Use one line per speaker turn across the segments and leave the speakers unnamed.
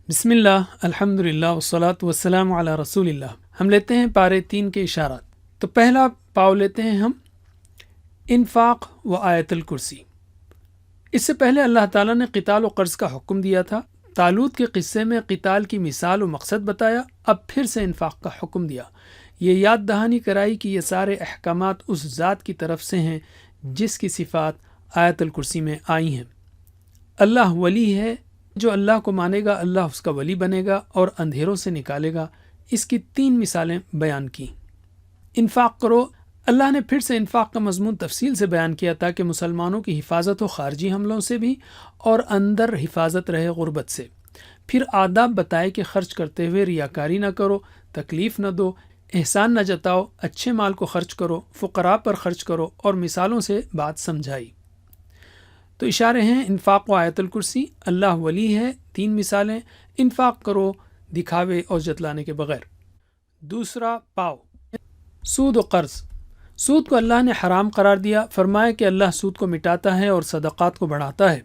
بسم اللہ، الحمدللہ والصلاۃ والسلام علی رسول اللہ۔ ہم لیتے ہیں پارے 3 کے اشارات۔ تو پہلا پاؤ لیتے ہیں ہم انفاق و آیت الکرسی۔ اس سے پہلے اللہ تعالیٰ نے قتال و قرض کا حکم دیا تھا، طالوت کے قصے میں قتال کی مثال و مقصد بتایا، اب پھر سے انفاق کا حکم دیا۔ یہ یاد دہانی کرائی کہ یہ سارے احکامات اس ذات کی طرف سے ہیں جس کی صفات آیت الکرسی میں آئی ہیں۔ اللہ ولی ہے، جو اللہ کو مانے گا اللہ اس کا ولی بنے گا اور اندھیروں سے نکالے گا۔ اس کی 3 مثالیں بیان کی۔ انفاق کرو، اللہ نے پھر سے انفاق کا مضمون تفصیل سے بیان کیا تاکہ مسلمانوں کی حفاظت ہو خارجی حملوں سے بھی اور اندر حفاظت رہے غربت سے۔ پھر آداب بتائے کہ خرچ کرتے ہوئے ریاکاری نہ کرو، تکلیف نہ دو، احسان نہ جتاؤ، اچھے مال کو خرچ کرو، فقراء پر خرچ کرو، اور مثالوں سے بات سمجھائی۔ تو اشارے ہیں انفاق و آیت الکرسی، اللہ ولی ہے، 3 مثالیں، انفاق کرو دکھاوے اور جتلانے کے بغیر۔ دوسرا پاؤ سود و قرض۔ سود کو اللہ نے حرام قرار دیا، فرمایا کہ اللہ سود کو مٹاتا ہے اور صدقات کو بڑھاتا ہے۔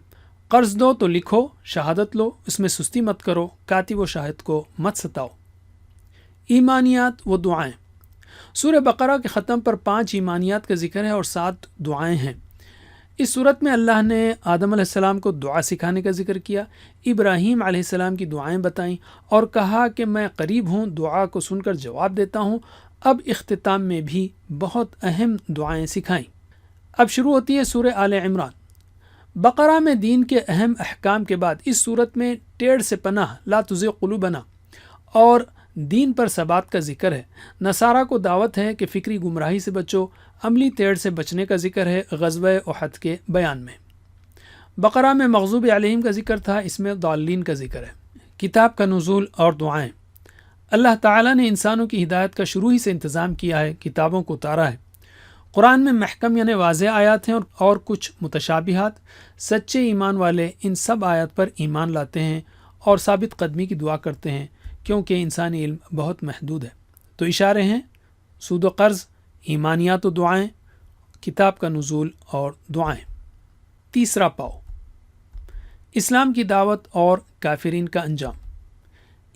قرض دو تو لکھو، شہادت لو، اس میں سستی مت کرو، کاتب و شاہد کو مت ستاؤ۔ ایمانیات و دعائیں۔ سورہ بقرہ کے ختم پر 5 ایمانیات کا ذکر ہے اور 7 دعائیں ہیں۔ اس صورت میں اللہ نے آدم علیہ السلام کو دعا سکھانے کا ذکر کیا، ابراہیم علیہ السلام کی دعائیں بتائیں اور کہا کہ میں قریب ہوں، دعا کو سن کر جواب دیتا ہوں۔ اب اختتام میں بھی بہت اہم دعائیں سکھائیں۔ اب شروع ہوتی ہے سورہ آل عمران۔ بقرہ میں دین کے اہم احکام کے بعد اس صورت میں ٹیڑھ سے پناہ، لا تزغ قلوبنا، اور دین پر ثبات کا ذکر ہے۔ نصارہ کو دعوت ہے کہ فکری گمراہی سے بچو، عملی ٹیڑھ سے بچنے کا ذکر ہے غزوہ احد کے بیان میں۔ بقرہ میں مغضوب علیہم کا ذکر تھا، اس میں ضالین کا ذکر ہے۔ کتاب کا نزول اور دعائیں۔ اللہ تعالیٰ نے انسانوں کی ہدایت کا شروع ہی سے انتظام کیا ہے، کتابوں کو اتارا ہے۔ قرآن میں محکم یعنی واضح آیات ہیں اور کچھ متشابہات۔ سچے ایمان والے ان سب آیات پر ایمان لاتے ہیں اور ثابت قدمی کی دعا کرتے ہیں، کیونکہ انسانی علم بہت محدود ہے۔ تو اشارے ہیں سود و قرض، ایمانیات و دعائیں، کتاب کا نزول اور دعائیں۔ تیسرا پاؤ اسلام کی دعوت اور کافرین کا انجام۔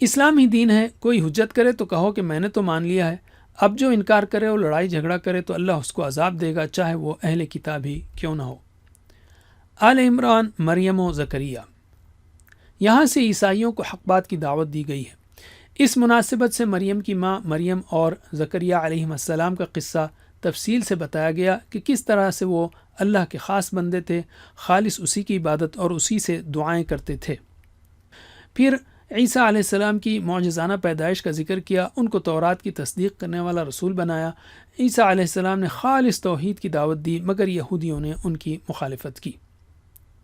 اسلام ہی دین ہے، کوئی حجت کرے تو کہو کہ میں نے تو مان لیا ہے، اب جو انکار کرے اور لڑائی جھگڑا کرے تو اللہ اس کو عذاب دے گا، چاہے وہ اہل کتاب ہی کیوں نہ ہو۔ آل عمران، مریم و زکریا۔ یہاں سے عیسائیوں کو حق بات کی دعوت دی گئی ہے۔ اس مناسبت سے مریم کی ماں مریم اور زکریا علیہ السلام کا قصہ تفصیل سے بتایا گیا کہ کس طرح سے وہ اللہ کے خاص بندے تھے، خالص اسی کی عبادت اور اسی سے دعائیں کرتے تھے۔ پھر عیسیٰ علیہ السلام کی معجزانہ پیدائش کا ذکر کیا، ان کو تورات کی تصدیق کرنے والا رسول بنایا۔ عیسیٰ علیہ السلام نے خالص توحید کی دعوت دی، مگر یہودیوں نے ان کی مخالفت کی۔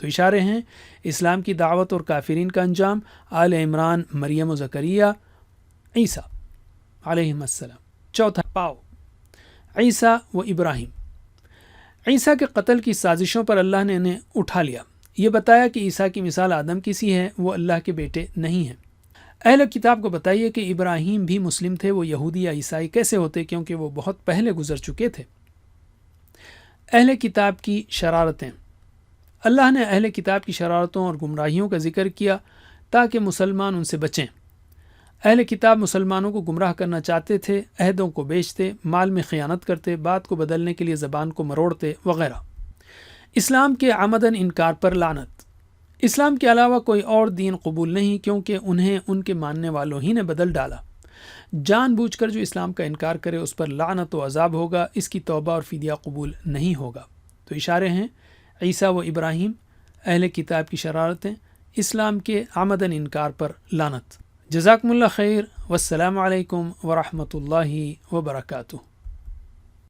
تو اشارے ہیں اسلام کی دعوت اور کافرین کا انجام، آل عمران، مریم و زکریا، عیسیٰ علیہ السلام۔ چوتھا پاؤ عیسیٰ و ابراہیم۔ عیسیٰ کے قتل کی سازشوں پر اللہ نے انہیں اٹھا لیا، یہ بتایا کہ عیسیٰ کی مثال آدم کی سی ہے، وہ اللہ کے بیٹے نہیں ہیں۔ اہل کتاب کو بتائیے کہ ابراہیم بھی مسلم تھے، وہ یہودی یا عیسائی کیسے ہوتے، کیونکہ وہ بہت پہلے گزر چکے تھے۔ اہل کتاب کی شرارتیں۔ اللہ نے اہل کتاب کی شرارتوں اور گمراہیوں کا ذکر کیا تاکہ مسلمان ان سے بچیں۔ اہل کتاب مسلمانوں کو گمراہ کرنا چاہتے تھے، عہدوں کو بیچتے، مال میں خیانت کرتے، بات کو بدلنے کے لیے زبان کو مروڑتے وغیرہ۔ اسلام کے عمدن انکار پر لعنت۔ اسلام کے علاوہ کوئی اور دین قبول نہیں، کیونکہ انہیں ان کے ماننے والوں ہی نے بدل ڈالا۔ جان بوجھ کر جو اسلام کا انکار کرے اس پر لعنت و عذاب ہوگا، اس کی توبہ اور فدیہ قبول نہیں ہوگا۔ تو اشارے ہیں عیسیٰ و ابراہیم، اہل کتاب کی شرارتیں، اسلام کے عمدن انکار پر لعنت۔ جزاکم اللہ خیر، والسلام علیکم ورحمۃ اللہ وبرکاتہ۔